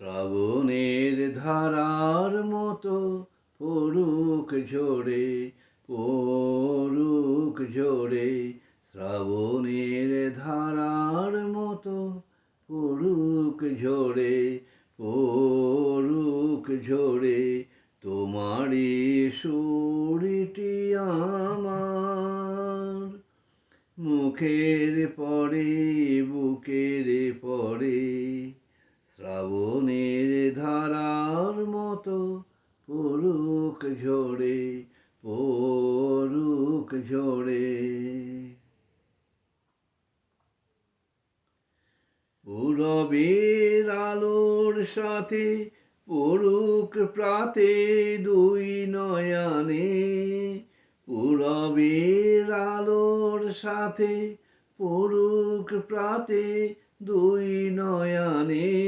শ্রাবণের ধারার মতো পড়ুক ঝরে, পড়ুক ঝরে। শ্রাবণের ধারার মতো পড়ুক ঝরে, পড়ুক ঝরে। তোমারই সুরটি আমার মুখের পরে, বুকের পরে। শ্রাবণের ধারার মতো পড়ুক ঝরে, পড়ুক ঝরে। পূরবের আলোর সাথে পড়ুক প্রাতে দুই নয়নে। পূরবের আলোর সাথে পড়ুক প্রাতে দুই নয়নে।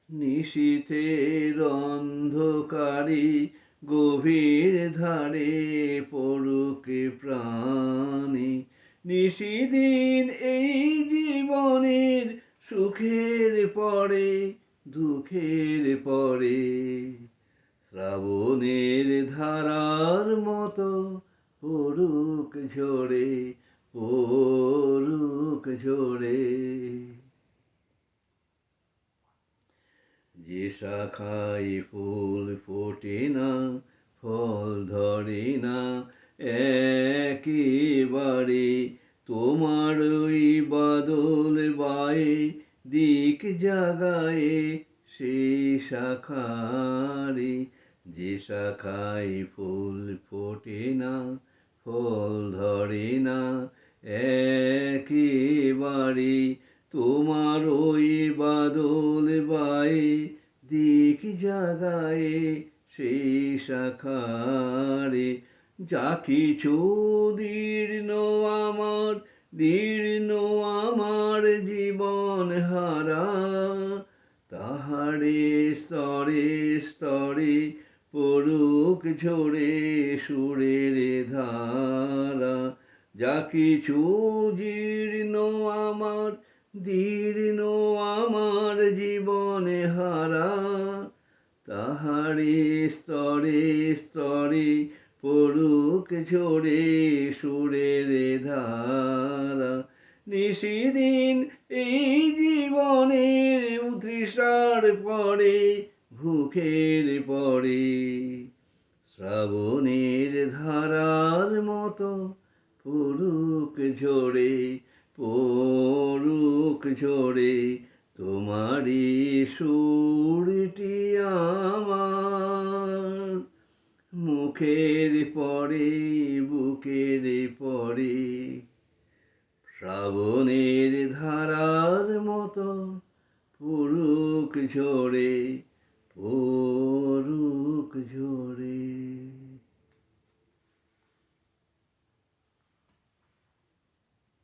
নিশীথের অন্ধকারে গভীর ধারে পড়ুক প্রাণে। নিশিদিন এই জীবনের সুখের পরে, দুঃখের পরে। শ্রাবণের ধারার মতো পড়ুক ঝরে, পড়ুক ঝরে। যে শাখায় ফুল ফোটে না, ফল ধরে না একেবারে, তোমার ওই বাদল বায়ে দিক জাগায়ে সেই শাখারে। যে শাখায় ফুল ফোটে না, ফল ধরে না একেবারে, তোমার ওই বাদল বায়ে দিক জাগায়ে সেই শাখারে। যা কিছু দীর্ণ আমার, দীর্ণ আমার জীবন হারা, তাহারে স্তরে স্তরে পড়ুক ঝরে সুরের ধারা। যা কিছু জীর্ণ আমার, দীর্ণ আমার জীবন হারা, তাহারে স্তরে স্তরে পড়ুক ঝরে সুরের ধারা। নিশিদিন এই জীবনের তৃষার পরে, ভুখের পরে। শ্রাবণের ধারার মতো পড়ুক ঝরে, পড়ুক ঝরে। তোমারই সুরটি আমার মুখের পরে, বুকের পরে। শ্রাবণের ধারার মতো পড়ুক ঝরে,